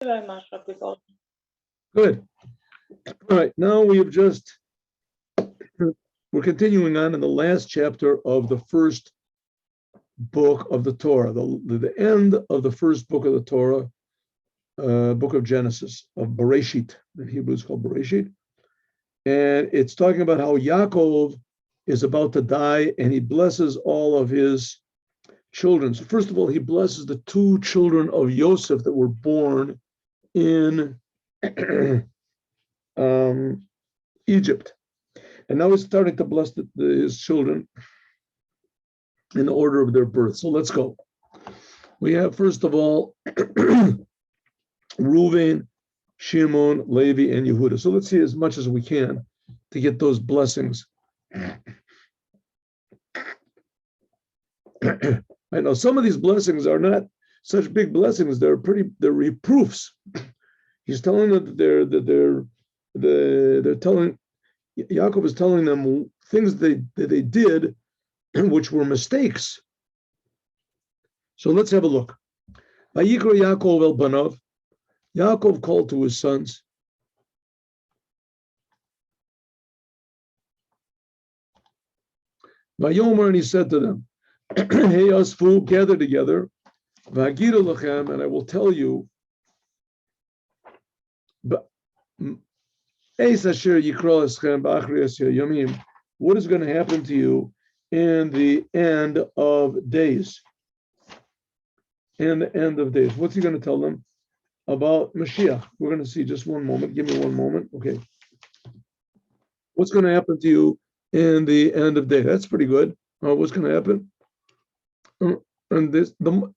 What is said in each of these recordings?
you very much, Rabbi Gold. Good. All right, now we're continuing on in the last chapter of the first book of the Torah, the end of the first book of the Torah, book of Genesis, of Bereshit. In Hebrew it's called Bereshit. And it's talking about how Yaakov is about to die and he blesses all of his children. So first of all, he blesses the two children of Yosef that were born in Egypt. And now he's starting to bless his children in the order of their birth. So let's go. We have, first of all, Reuven, Shimon, Levi, and Yehuda. So let's see as much as we can to get those blessings. I know some of these blessings are not such big blessings. They're reproofs. He's telling them that they're telling, Yaakov is telling them things that they did which were mistakes. So let's have a look. Vayikra Yaakov el banav. Yaakov called to his sons. Vayomer, and he said to them, Hey Asfu, gather together. Vagidu lachem, and I will tell you. What is going to happen to you in the end of days? In the end of days. What's he going to tell them about Mashiach? We're going to see. Just one moment. Give me one moment. Okay. What's going to happen to you in the end of days? That's pretty good. What's going to happen? And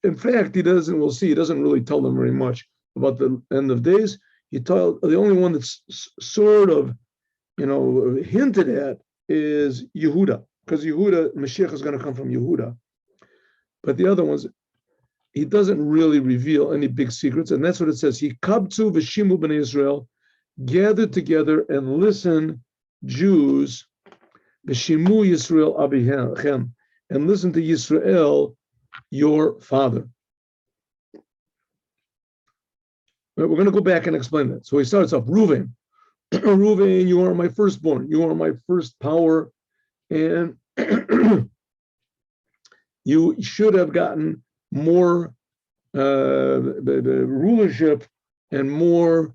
in fact, we'll see, he doesn't really tell them very much about the end of days. The only one that's sort of, hinted at is Yehuda, because Mashiach is going to come from Yehuda. But the other ones, he doesn't really reveal any big secrets, and that's what it says. He kabtzu v'shimu b'nei Israel, gathered together and listen, Jews, v'shimu Yisrael abichem, and listen to Yisrael, your father. We're going to go back and explain that. So he starts off, Reuven, Reuven, you are my firstborn, you are my first power, and you should have gotten more the rulership and more,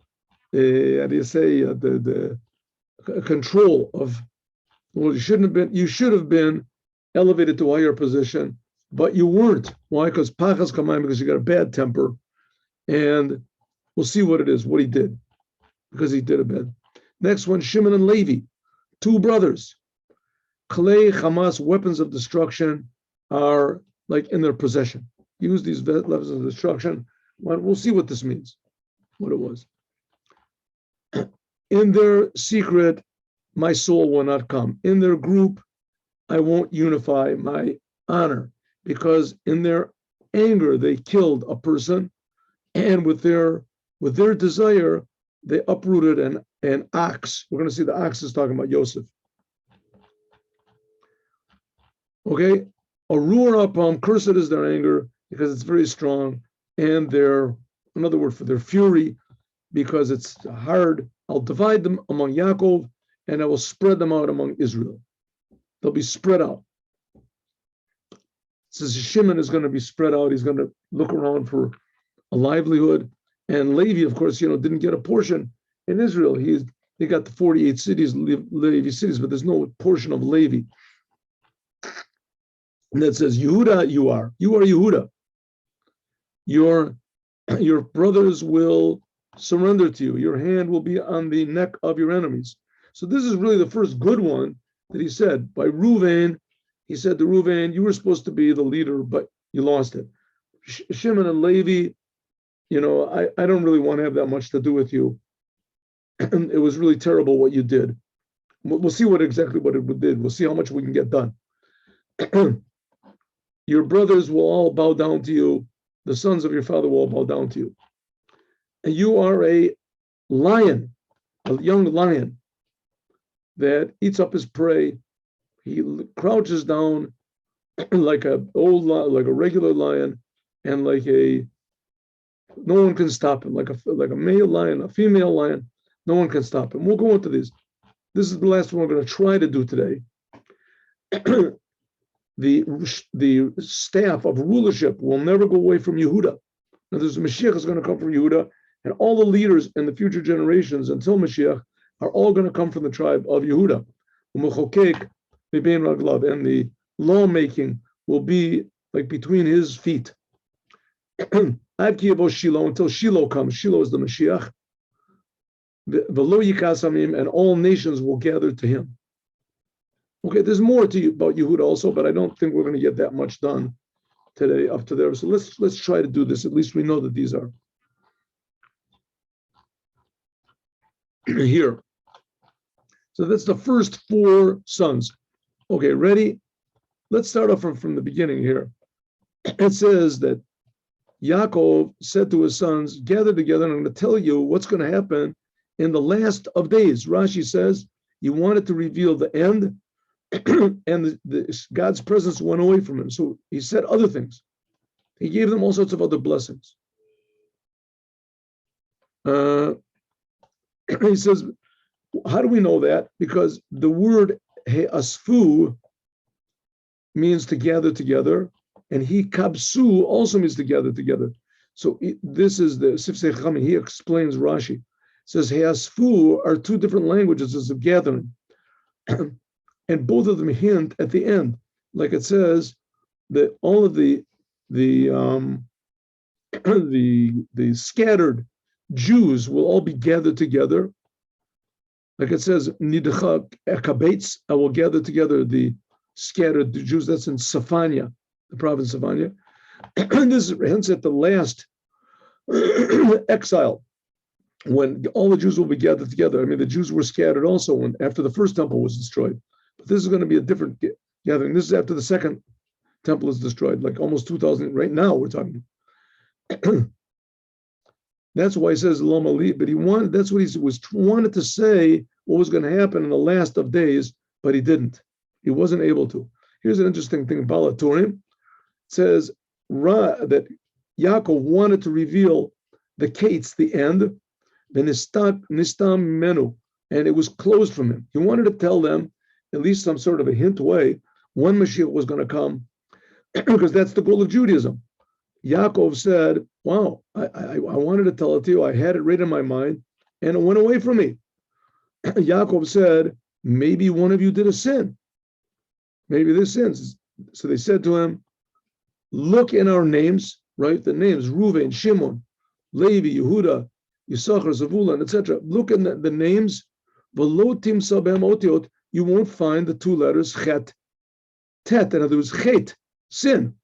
the control of. Well, you should have been elevated to a higher position, but you weren't. Why? Because pachas kamayim, because you got a bad temper, and we'll see what it is, what he did, because he did a bad. Next one, Shimon and Levi, two brothers. Klei Hamas, weapons of destruction, are like in their possession. Use these weapons of destruction. Well, we'll see what this means, what it was. In their secret, my soul will not come. In their group, I won't unify my honor, because in their anger, they killed a person, and with their desire, they uprooted an ox. We're going to see the ox is talking about Yosef. Okay, Arur Apam, cursed is their anger, because it's very strong, and another word for their fury, because it's hard. I'll divide them among Yaakov, and I will spread them out among Israel. They'll be spread out. It says Shimon is going to be spread out. He's going to look around for a livelihood. And Levi, of course, didn't get a portion in Israel. They got the 48 cities, Levi cities, but there's no portion of Levi. And that says, Yehuda, you are Yehuda. Your brothers will surrender to you. Your hand will be on the neck of your enemies. So this is really the first good one that he said. By Reuven, he said to Reuven, you were supposed to be the leader, but you lost it. Shimon and Levi, I don't really want to have that much to do with you. It was really terrible what you did. We'll see exactly what it did. We'll see how much we can get done. Your brothers will all bow down to you. The sons of your father will all bow down to you. And you are a lion, a young lion that eats up his prey. He crouches down like a regular lion, and like a No one can stop him, like a male lion, a female lion. No one can stop him. We'll go into these. This is the last one we're going to try to do today. the staff of rulership will never go away from Yehuda. Now, there's a Mashiach is going to come from Yehuda, and all the leaders in the future generations until Mashiach are all going to come from the tribe of Yehuda. And the lawmaking will be like between his feet. Until Shiloh comes. Shiloh is the Mashiach. And all nations will gather to him. Okay, there's more to you about Yehuda also, but I don't think we're going to get that much done today up to there. So let's try to do this. At least we know that these are here. So that's the first 4 sons. Okay, ready? Let's start off from the beginning here. It says that Yaakov said to his sons, gather together, and I'm going to tell you what's going to happen in the last of days. Rashi says he wanted to reveal the end, and God's presence went away from him. So he said other things. He gave them all sorts of other blessings. He says, how do we know that? Because the word he'asfu means to gather together, and he kabsu also means to gather together. So this is the Sifsei Chachamim. He explains Rashi. It says he'asfu are 2 different languages as of gathering. And both of them hint at the end, like it says that all of the scattered Jews will all be gathered together. Like it says, Nidcha Ekabetz, I will gather together the scattered Jews. That's in Safania, the province of Safania. This hints at the last exile, when all the Jews will be gathered together. I mean, the Jews were scattered also after the first temple was destroyed. But this is going to be a different gathering. This is after the second temple is destroyed, like almost 2,000. Right now, we're talking. That's why he says Lom Ali, but that's what he wanted to say, what was going to happen in the last of days, but he didn't. He wasn't able to. Here's an interesting thing. BalHaTurim. It says that Yaakov wanted to reveal the Kates, the end, the Nistam Menu, and it was closed from him. He wanted to tell them, at least some sort of a hint way, when Mashiach was going to come, because that's the goal of Judaism. Yaakov said, wow, I wanted to tell it to you. I had it right in my mind, and it went away from me. Yaakov said, maybe one of you did a sin. Maybe there's sins. So they said to him, look in our names, right? The names, Reuven, Shimon, Levi, Yehuda, Yisachar, Zavulun, etc. Look in the names. Velotim sabem otiot. You won't find the 2 letters chet, tet. In other words, chet, sin.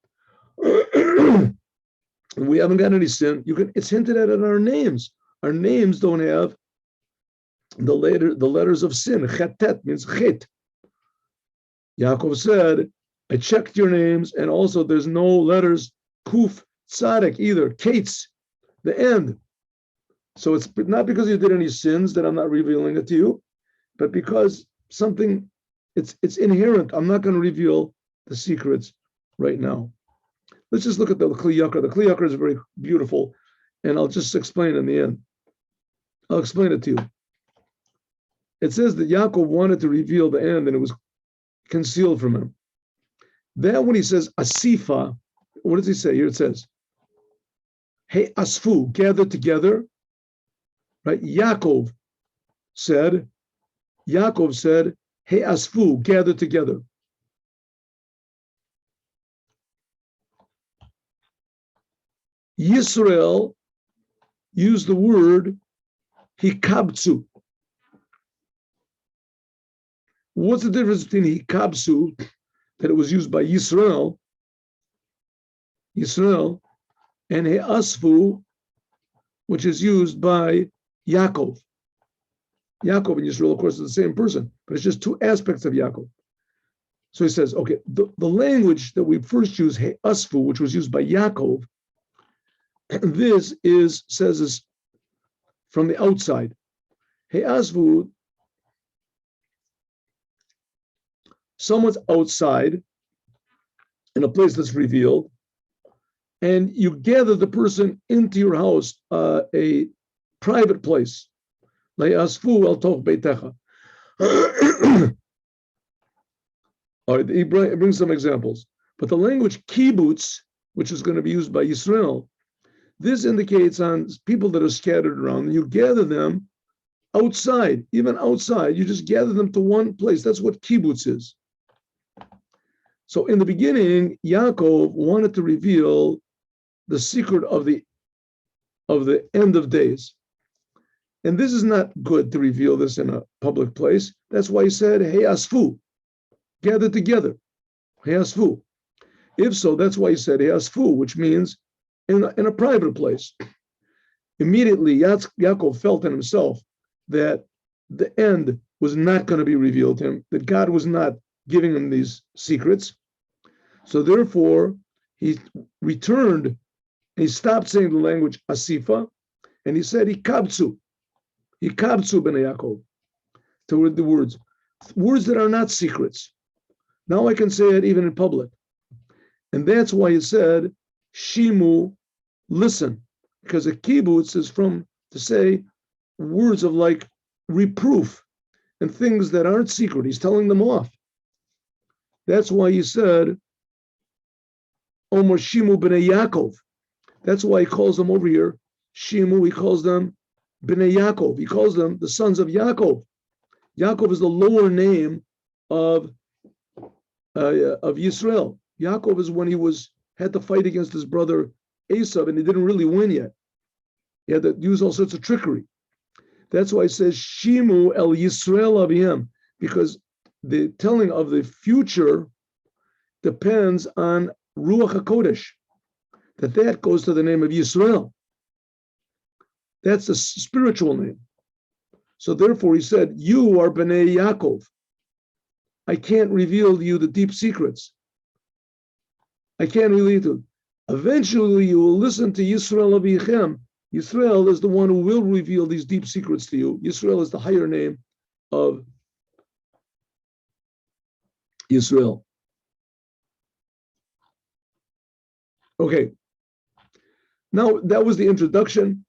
We haven't got any sin. It's hinted at in our names. Our names don't have the letters of sin. Chetet means chet. Yaakov said, I checked your names, and also there's no letters kuf, tzaddik either. Kates, the end. So it's not because you did any sins that I'm not revealing it to you, but because something, it's inherent. I'm not going to reveal the secrets right now. Let's just look at the Kli Ykar. The Kli Ykar is very beautiful, and I'll just explain in the end. I'll explain it to you. It says that Yaakov wanted to reveal the end, and it was concealed from him. Then when he says Asifa, what does he say? Here it says, Hey Asfu, gather together. Right? Yaakov said, Hey Asfu, gather together. Yisrael used the word hikabtsu. What's the difference between hikabtsu, that it was used by Yisrael, and he'asfu, which is used by Yaakov? Yaakov and Yisrael, of course, are the same person, but it's just 2 aspects of Yaakov. So he says, okay, the language that we first use, he'asfu, which was used by Yaakov, this says is from the outside. He'asfu, someone's outside in a place that's revealed, and you gather the person into your house, a private place. Le'asfu el toch beitecha. All right, he brings some examples. But the language kibbutz, which is going to be used by Yisrael, this indicates on people that are scattered around. You gather them outside, even outside. You just gather them to one place. That's what kibbutz is. So in the beginning, Yaakov wanted to reveal the secret of the end of days. And this is not good to reveal this in a public place. That's why he said, hey, asfu, gather together. Hey, asfu. If so, that's why he said, hey, asfu, which means in a private place. Immediately, Yaakov felt in himself that the end was not going to be revealed to him, that God was not giving him these secrets. So therefore, he returned, he stopped saying the language asifa, and he said, hikabtsu b'nei Yaakov, toward the words that are not secrets. Now I can say it even in public. And that's why he said, shimu, listen, because a kibbutz is from to say words of like reproof and things that aren't secret. He's telling them off. That's why he said, Omer Shimu b'nei Yaakov. That's why he calls them over here, Shimu, he calls them b'nei Yaakov. He calls them the sons of Yaakov. Yaakov is the lower name of Yisrael. Yaakov is when he had to fight against his brother Esav, and he didn't really win yet. He had to use all sorts of trickery. That's why it says Shimu el Yisrael Avihim, because the telling of the future depends on Ruach HaKodesh, that goes to the name of Yisrael. That's the spiritual name. So therefore he said, you are Bnei Yaakov. I can't reveal to you the deep secrets. I can't reveal to you. Eventually you will listen to Yisrael Avichem. Yisrael is the one who will reveal these deep secrets to you. Yisrael is the higher name of Yisrael. Okay. Now that was the introduction.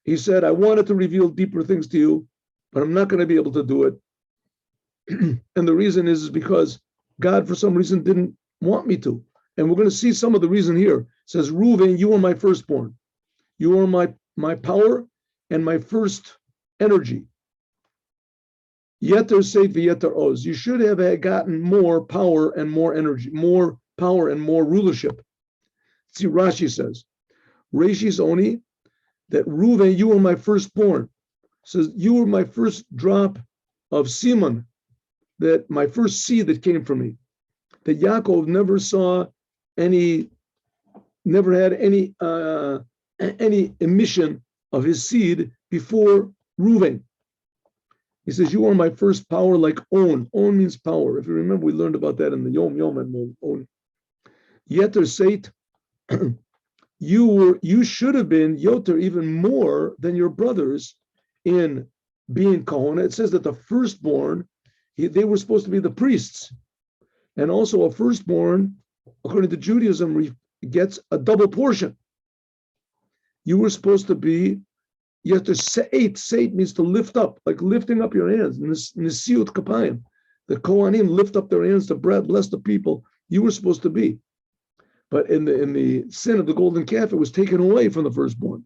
He said, I wanted to reveal deeper things to you, but I'm not going to be able to do it. And the reason is because God, for some reason, didn't want me to. And we're going to see some of the reason here. It says, Reuven, you are my firstborn. You are my power and my first energy. Yeter Seit v'yeter Oz. You should have gotten more power and more energy, more power and more rulership. See, Rashi says, Rashi's only that Reuven, you are my firstborn. Says, you were my first drop of semen, that my first seed that came from me. That Yaakov never had any emission of his seed before Reuven. He says, you are my first power like On. On means power. If you remember, we learned about that in the Yom and On. Yeter Seit, you should have been Yoter even more than your brothers in being Kahona. It says that the firstborn, they were supposed to be the priests. And also a firstborn, according to Judaism, gets a double portion. You were supposed to be, you have to seit means to lift up, like lifting up your hands. Nisiut kapayim. The Kohanim lift up their hands to bless the people. You were supposed to be. But in the sin of the golden calf, it was taken away from the firstborn.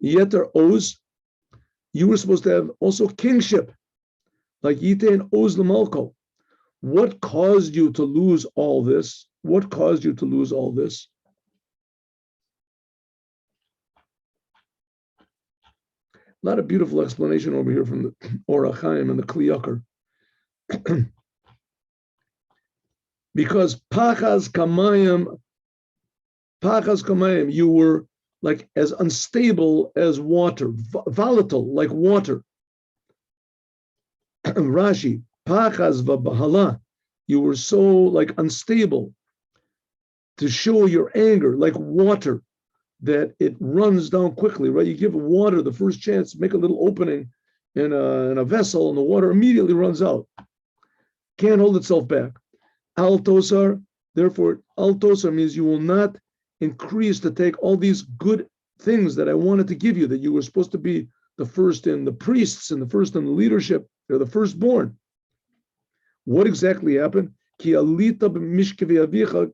Yeter Oz, you were supposed to have also kingship, like Yitain Oz Lamalko. What caused you to lose all this? What caused you to lose all this? A lot of beautiful explanation over here from the HaChiam and the Kli Ykar. Because Pachas Kamayim, you were like as unstable as water, volatile like water. Rashi, Pachas v'bahala, you were so like unstable to show your anger like water, that it runs down quickly, right? You give water the first chance, make a little opening in a vessel, and the water immediately runs out. Can't hold itself back. Altosar, therefore, altosar means you will not increased to take all these good things that I wanted to give you, that you were supposed to be the first in the priests and the first in the leadership. They're the firstborn. What exactly happened? Ki alita b'mishkevei avicha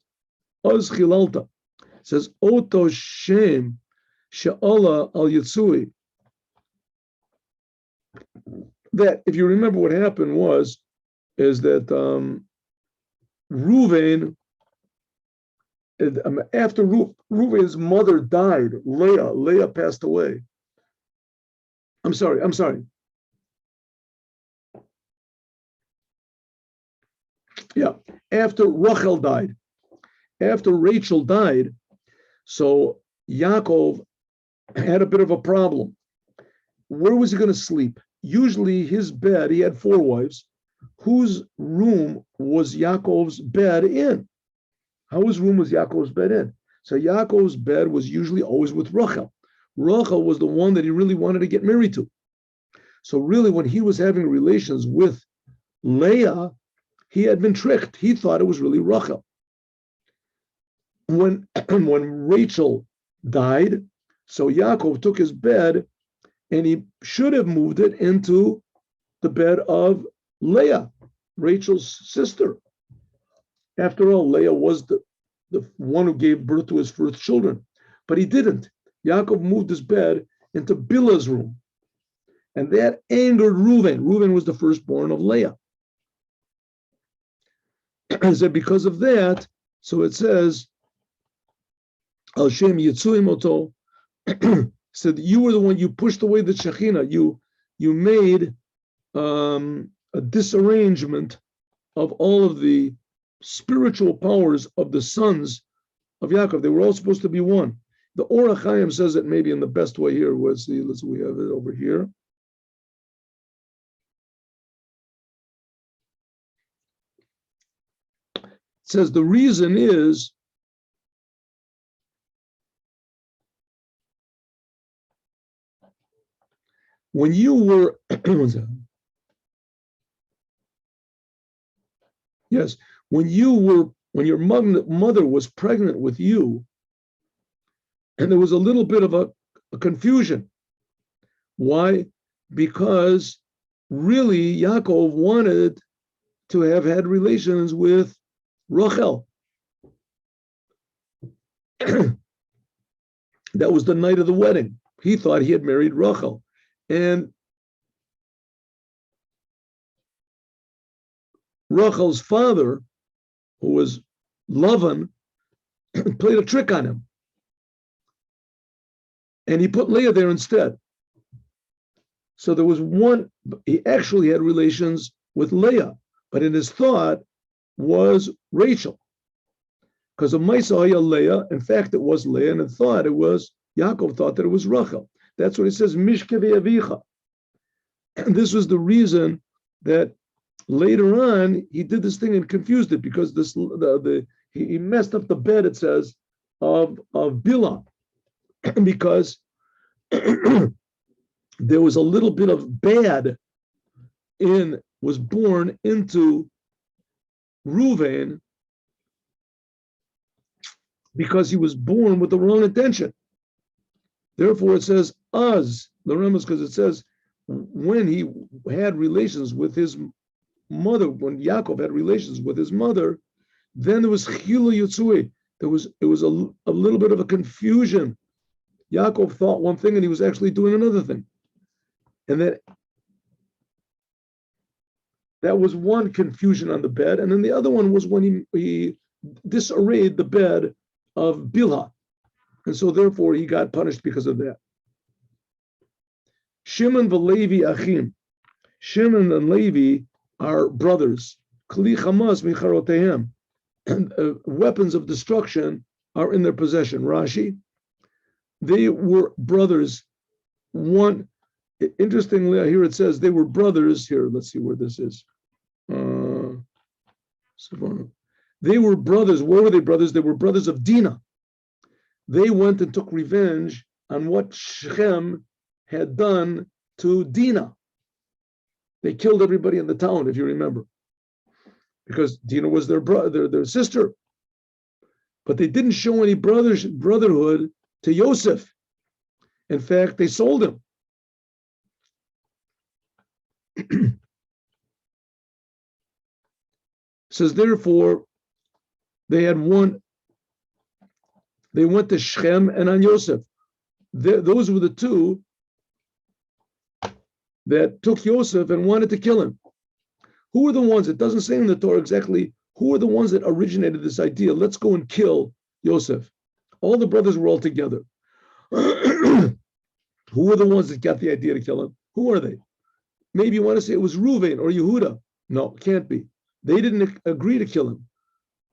az chilalta. It says, Oto Shem she'ala al Yitzui. That, if you remember what happened is that Reuven, after Reuven's mother died, Leah passed away. I'm sorry. Yeah, after Rachel died, after Rachel died, so Yaakov had a bit of a problem. Where was he going to sleep? Usually his bed, he had 4 wives. Whose room was Yaakov's bed in? Whose room was Yaakov's bed in? So Yaakov's bed was usually always with Rachel. Rachel was the one that he really wanted to get married to. So really, when he was having relations with Leah, he had been tricked. He thought it was really Rachel. When Rachel died, so Yaakov took his bed and he should have moved it into the bed of Leah, Rachel's sister. After all, Leah was the one who gave birth to his first children, but he didn't. Yaakov moved his bed into Bilhah's room, and that angered Reuven. Reuven was the firstborn of Leah. So because of that, so it says, Al Shem Yitzuim Oto, said, you were the one, you pushed away the Shekhinah, you made a disarrangement of all of the spiritual powers of the sons of Yaakov. They were all supposed to be one. The HaChiam says it maybe in the best way here. We have it over here. It says the reason is when you were yes, when your mother was pregnant with you, and there was a little bit of a confusion. Why? Because really Yaakov wanted to have had relations with Rachel. That was the night of the wedding. He thought he had married Rachel. And Rachel's father, who was Lavan, played a trick on him. And he put Leah there instead. So there was he actually had relations with Leah, but in his thought was Rachel. Because of Maisahaya Leah, in fact, it was Leah, and Yaakov thought that it was Rachel. That's what it says, Mishkevei Avicha. And this was the reason that later on he did this thing and confused it, because he messed up the bed, it says, of Bilhah, because there was a little bit of bad was born into Reuven, because he was born with the wrong intention. Therefore, it says the Rambam, because it says when he had relations with his mother, when Yaakov had relations with his mother, then there was Chila Yitzui. It was a little bit of a confusion. Yaakov thought one thing and he was actually doing another thing. And that was one confusion on the bed. And then the other one was when he disarrayed the bed of Bilhah. And so therefore he got punished because of that. Shimon v'Levi achim. Shimon and Levi are brothers. Kli Chamas micharotehem. And weapons of destruction are in their possession. Rashi, they were brothers. One, interestingly, here it says they were brothers. Here, let's see where this is. They were brothers. Where were they brothers? They were brothers of Dinah. They went and took revenge on what Shechem had done to Dinah. They killed everybody in the town, if you remember, because Dinah was their brother, their sister. but they didn't show any brotherhood to Yosef. In fact, they sold him. Says, therefore, they went to Shechem and on Yosef. Those were the two that took Yosef and wanted to kill him. Who are the ones? It doesn't say in the Torah exactly who are the ones that originated this idea. Let's go and kill Yosef. All the brothers were all together. Who are the ones that got the idea to kill him? Who are they? Maybe you want to say it was Reuven or Yehuda. No, can't be. They didn't agree to kill him,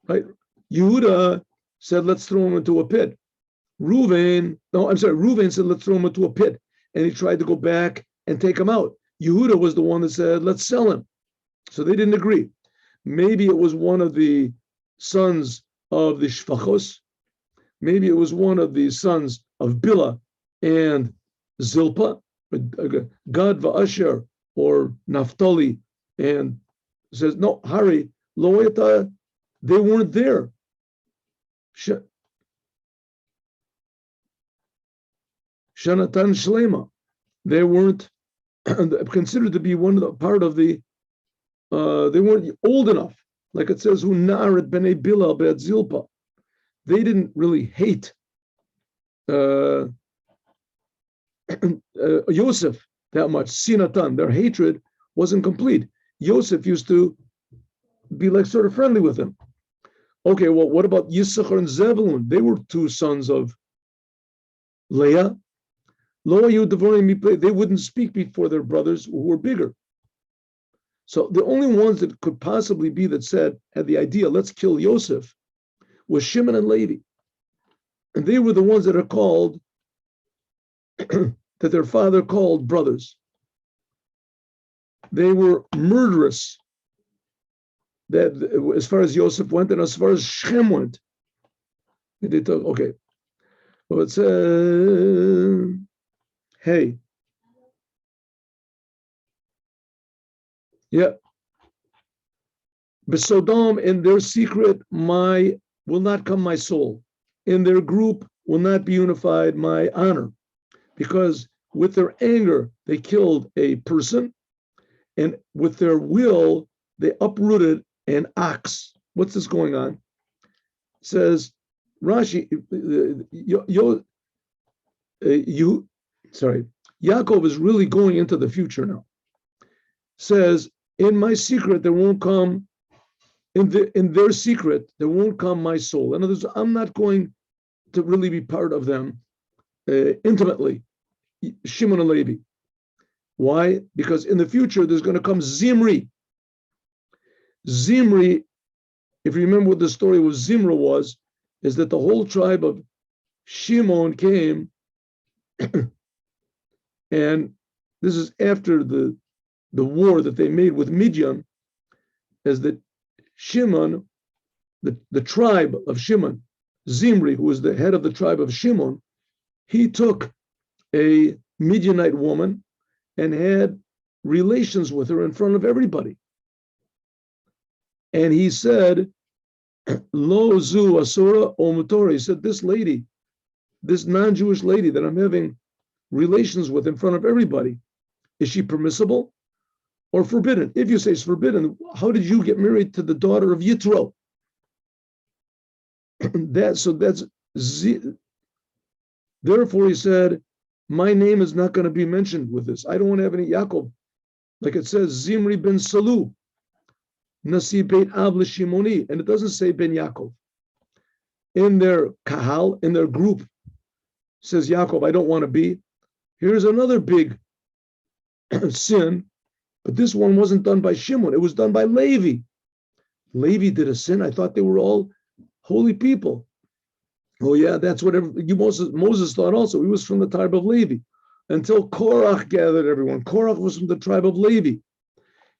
right? Yehuda said, let's throw him into a pit. Reuven said, let's throw him into a pit. And he tried to go back and take him out. Yehuda was the one that said, let's sell him. So they didn't agree. Maybe it was one of the sons of the Shfachos. Maybe it was one of the sons of Bilah and Zilpah, Gad va'Asher, or Naphtali, and says, no, Hari, Loeta, they weren't there. Shanatan Shlema, they weren't considered to be part of the, they weren't old enough. Like it says, who na'aret b'nei Bilah be'at Zilpah. They didn't really hate Yosef that much. Sinatan, their hatred wasn't complete. Yosef used to be like sort of friendly with him. Okay, well, what about Yisachar and Zebulun? They were two sons of Leah. They wouldn't speak before their brothers who were bigger. So the only ones that could possibly be that had the idea, let's kill Yosef, was Shimon and Levi. And they were the ones that are called, that their father called brothers. They were murderous, that as far as Yosef went and as far as Shem went. They took, okay. Well, it says, hey. Yeah. Besodom, in their secret, will not come my soul. In their group will not be unified my honor. Because with their anger, they killed a person, and with their will, they uprooted an ox. What's this going on? It says, Rashi, Yaakov is really going into the future now. Says, in my secret, there won't come, in their secret, there won't come my soul. In other words, I'm not going to really be part of them intimately, Shimon and Levi. Why? Because in the future, there's going to come Zimri. Zimri, if you remember what the story with Zimra was, is that the whole tribe of Shimon came, and this is after the war that they made with Midian, is that Shimon, the tribe of Shimon, Zimri, who was the head of the tribe of Shimon, he took a Midianite woman and had relations with her in front of everybody. And he said, Lo zu asura o mutora. He said, this lady, this non-Jewish lady that I'm having relations with in front of everybody, is she permissible or forbidden? If you say it's forbidden, how did you get married to the daughter of Yitro? Therefore, he said, my name is not going to be mentioned with this. I don't want to have any Yaakov. Like it says, Zimri ben Salu, Nasi Beit Av Shimoni, and it doesn't say ben Yaakov. In their kahal, in their group, says Yaakov, I don't want to be. Here's another big sin, but this one wasn't done by Shimon. It was done by Levi. Levi did a sin. I thought they were all holy people. Oh yeah, that's what Moses thought also. He was from the tribe of Levi. Until Korach gathered everyone. Korach was from the tribe of Levi.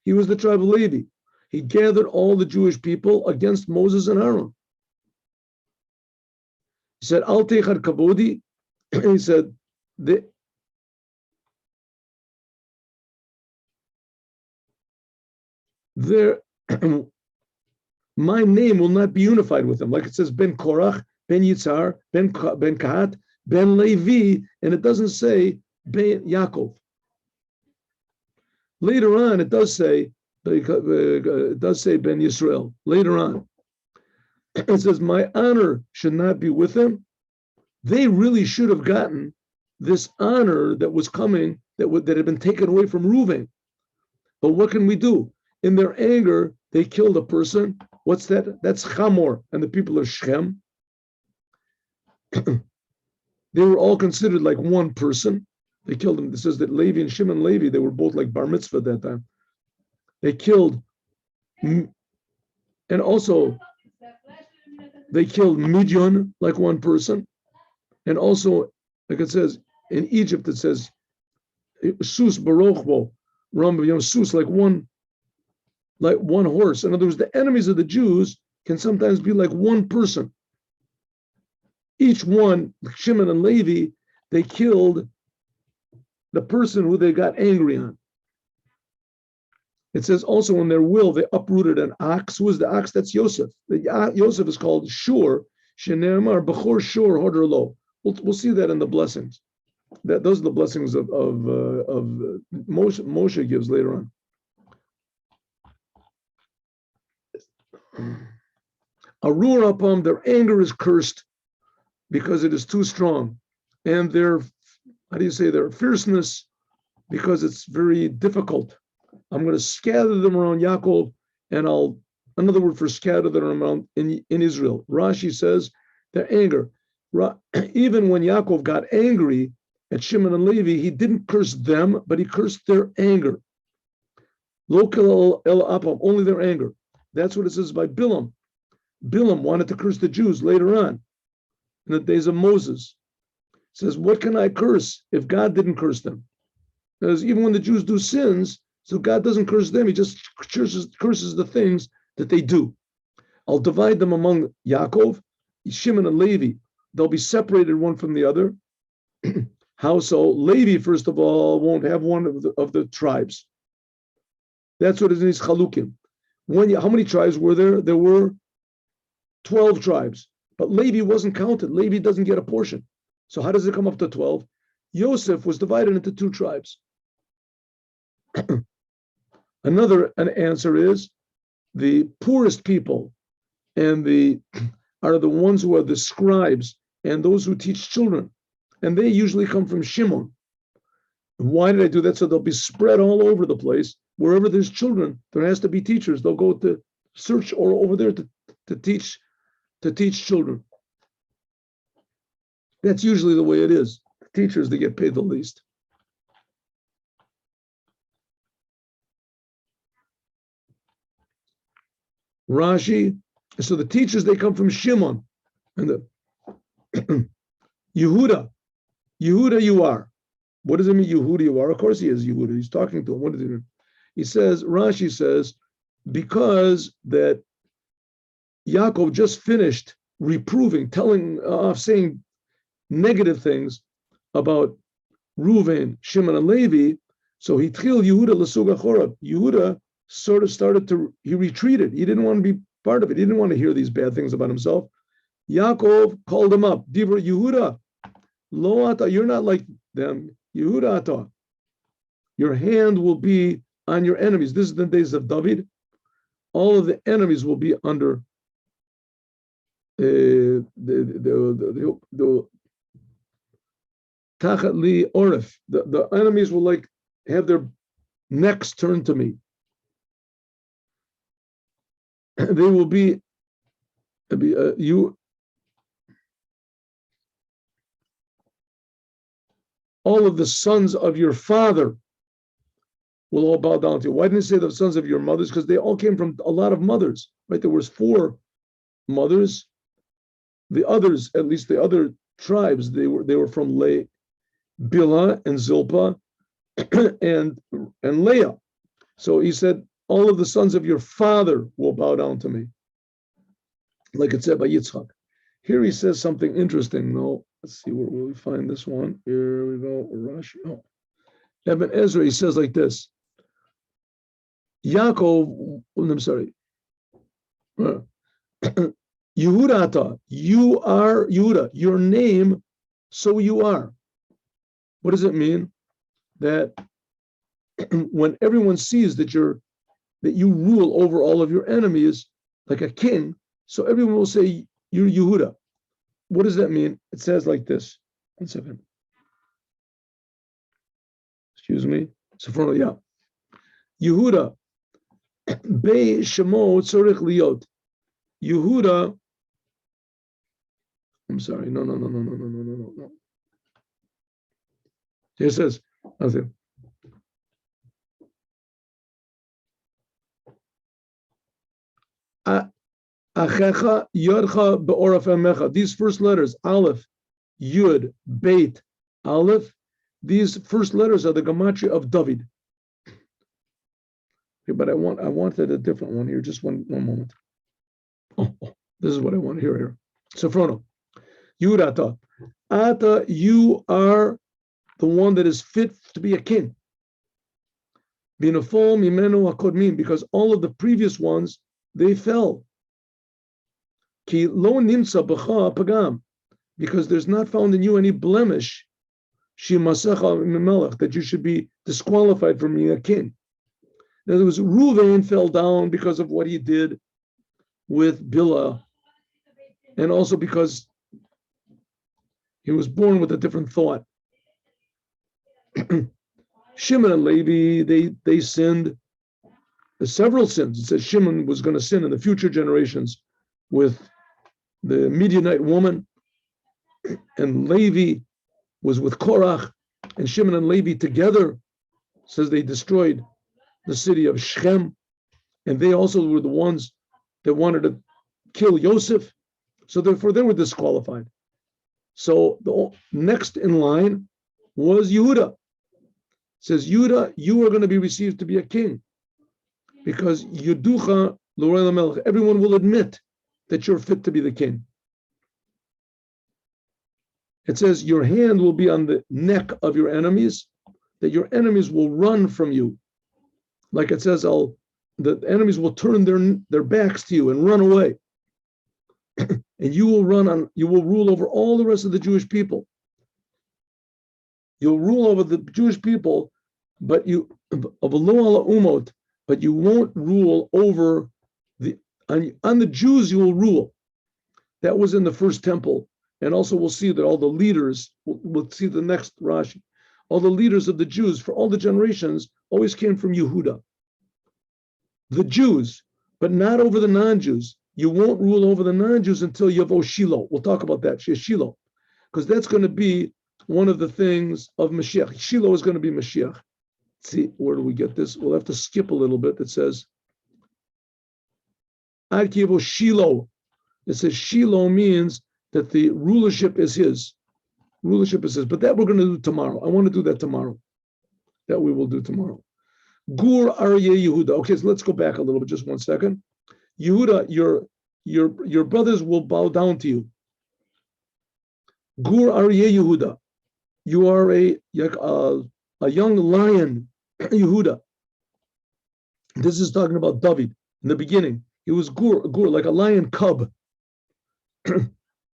He was the tribe of Levi. He gathered all the Jewish people against Moses and Aaron. He said, Al techad kabodi. He said, my name will not be unified with them. Like it says, Ben Korach, Ben Yitzhar, Ben Kahat, Ben Levi, and it doesn't say Ben Yaakov. Later on, it does say Ben Yisrael. Later on, it says, my honor should not be with them. They really should have gotten this honor that was coming, that had been taken away from Reuven. But what can we do? In their anger, they killed a person. What's that? That's Chamor, and the people of Shechem. They were all considered like one person. They killed them. It says that Levi and Shimon Levi, they were both like bar mitzvah at that time. They killed, and also they killed Midian like one person. And also, like it says, in Egypt, it says, Sus Barochbo, Ram Sus, like one horse. In other words, the enemies of the Jews can sometimes be like one person. Each one, Shimon and Levi, they killed the person who they got angry on. It says also in their will, they uprooted an ox. Who is the ox? That's Yosef. Yosef is called Shur, Shene'emar Bechor Shur Hodr Lo. We'll see that in the blessings. Those are the blessings of Moshe gives later on. Arur upon their anger is cursed because it is too strong, and their fierceness because it's very difficult. I'm going to scatter them around Yaakov, and another word for scatter them around in Israel. Rashi says their anger. Even when Yaakov got angry at Shimon and Levi, he didn't curse them, but he cursed their anger. Local el apam, only their anger. That's what it says by Bilam. Bilam wanted to curse the Jews later on in the days of Moses. It says, what can I curse if God didn't curse them? Because even when the Jews do sins, so God doesn't curse them, he just curses the things that they do. I'll divide them among Yaakov, Shimon and Levi. They'll be separated one from the other. How so? Levi, first of all, won't have one of the tribes. That's what it is, Chalukim. How many tribes were there? There were 12 tribes. But Levi wasn't counted. Levi doesn't get a portion. So how does it come up to 12? Yosef was divided into 2 tribes. An answer is the poorest people are the ones who are the scribes and those who teach children. And they usually come from Shimon. Why did I do that? So they'll be spread all over the place. Wherever there's children, there has to be teachers. They'll go to search or over there to teach children. That's usually the way it is. Teachers, they get paid the least. Rashi, so the teachers, they come from Shimon. And the Yehuda you are. What does it mean, Yehuda you are? Of course he is Yehuda. He's talking to him. What does he mean? He says, Rashi says, because that Yaakov just finished reproving, saying negative things about Reuven, Shimon, and Levi, so he tchil Yehuda l'suga chorab. Yehuda sort of he retreated. He didn't want to be part of it. He didn't want to hear these bad things about himself. Yaakov called him up. Divra Yehuda, lo ata, you're not like them. Yehuda ata, your hand will be on your enemies. This is the days of David. All of the enemies will be under the tachat li orif. The enemies will like have their necks turned to me. They will be you. All of the sons of your father will all bow down to you. Why didn't it say the sons of your mothers? Because they all came from a lot of mothers, right? There was 4 mothers. The others, at least the other tribes, they were from Bilhah and Zilpah and Leah. So he said, all of the sons of your father will bow down to me, like it said by Yitzchak. Here he says something interesting, though. Let's see, where will we find this one? Here we go, Rashi. Oh. Ibn Ezra, he says like this. Yaakov, I'm sorry. Yehudata, you are Yehuda. Your name, so you are. What does it mean? That when everyone sees that you rule over all of your enemies like a king, so everyone will say you're Yehuda. What does that mean? It says like this. 1 second. Excuse me. So yeah. Yehuda, Be Shemo Tzorich Liot. Yehuda. I'm sorry. No. Here it says, Achecha Yodcha Be'oraf Emecha. These first letters, Aleph, Yud, Beit, Aleph. These first letters are the gematria of David. Okay, but I wanted a different one here. Just one moment. Oh, this is what I want. Here. Sofrono. Yudata. Ata, you are the one that is fit to be a king. Binafol mimenu hakodmim, because all of the previous ones, they fell. Ki lo nimsa b'cha pagam, because there's not found in you any blemish, shimasecha mimelech, that you should be disqualified from being a king. In other words, Reuven fell down because of what he did with Bilhah, and also because he was born with a different thought. Shimon and Levi, they sinned several sins. It says Shimon was going to sin in the future generations with the Midianite woman, and Levi was with Korach, and Shimon and Levi together, says they destroyed the city of Shechem, and they also were the ones that wanted to kill Yosef, so therefore they were disqualified. So the next in line was Yehuda. It says, Yehuda, you are going to be received to be a king, because Yeducha L'Orei Melech, everyone will admit that you're fit to be the king. It says, your hand will be on the neck of your enemies, that your enemies will run from you. Like it says, the enemies will turn their backs to you and run away. And you will rule over all the rest of the Jewish people. You'll rule over the Jewish people, but you won't rule over on the Jews. You will rule. That was in the first temple, and also we'll see that all the leaders. We'll see the next Rashi. All the leaders of the Jews for all the generations always came from Yehuda. The Jews, but not over the non-Jews. You won't rule over the non-Jews until you have Shiloh. We'll talk about that, Shiloh, because that's going to be one of the things of Mashiach. Shiloh is going to be Mashiach. Let's see, where do we get this? We'll have to skip a little bit. It says, Ad Kivo Shiloh. It says Shiloh means that the rulership is his. Rulership is his. But that we're going to do tomorrow. I want to do that tomorrow. That we will do tomorrow. Gur Aryeh Yehuda. Okay, so let's go back a little bit, just 1 second. Yehuda, your brothers will bow down to you. Gur Aryeh Yehuda. You are a young lion, Yehuda. This is talking about David. In the beginning, he was gur, like a lion cub.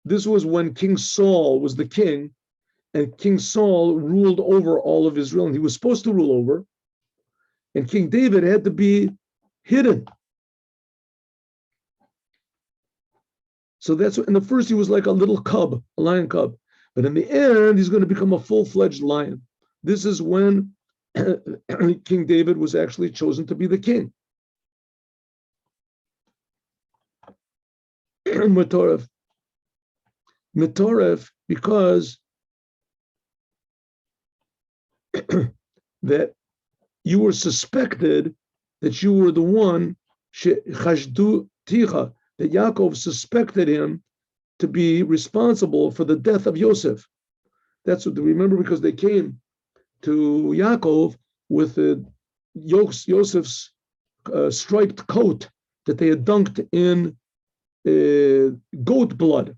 This was when King Saul was the king, and King Saul ruled over all of Israel, and he was supposed to rule over. And King David had to be hidden. So that's in the first he was like a little cub, a lion cub. But in the end, he's going to become a full-fledged lion. This is when King David was actually chosen to be the king. Metoref, because that you were suspected that you were the one, chashdu ticha, that Yaakov suspected him to be responsible for the death of Yosef. That's what, remember, because they came to Yaakov with Yosef's striped coat that they had dunked in goat blood.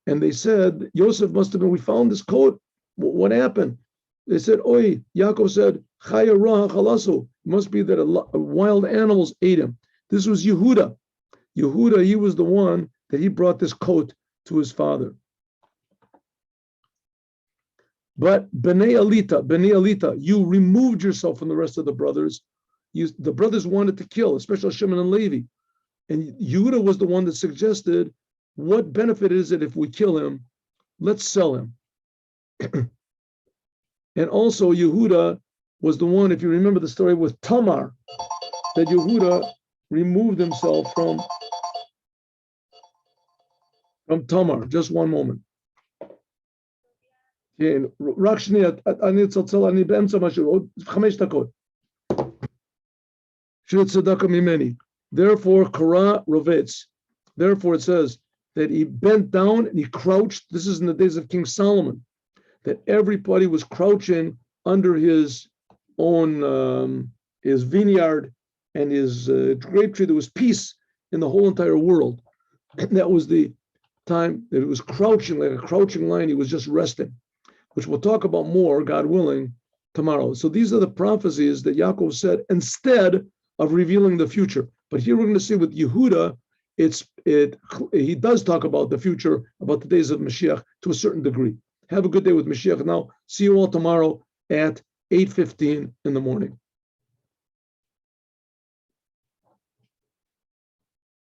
And they said, Yosef must have been, we found this coat. What happened? They said, Oi, Yaakov said, Chaya Raha Chalasu. It must be that wild animals ate him. This was Yehuda. Yehuda, he was the one that he brought this coat to his father. But Bnei Alita, you removed yourself from the rest of the brothers. The brothers wanted to kill, especially Shimon and Levi. And Yehuda was the one that suggested, what benefit is it if we kill him? Let's sell him. And also Yehuda was the one, if you remember the story with Tamar, that Yehuda removed himself from Tamar. Just one moment. רק שנייה, אני אצלצל, אני באמצע משהו, עוד 5 דקות. שצדקה ממני. Therefore, Korah Rovetz. Therefore, it says that he bent down and he crouched. This is in the days of King Solomon, that everybody was crouching under his own, his vineyard and his grape tree. There was peace in the whole entire world. And that was the time that it was crouching, like a crouching lion. He was just resting, which we'll talk about more, God willing, tomorrow. So these are the prophecies that Yaakov said instead of revealing the future. But here we're going to see with Yehuda, he does talk about the future, about the days of Mashiach to a certain degree. Have a good day with Mashiach. Now, see you all tomorrow at 8:15 in the morning.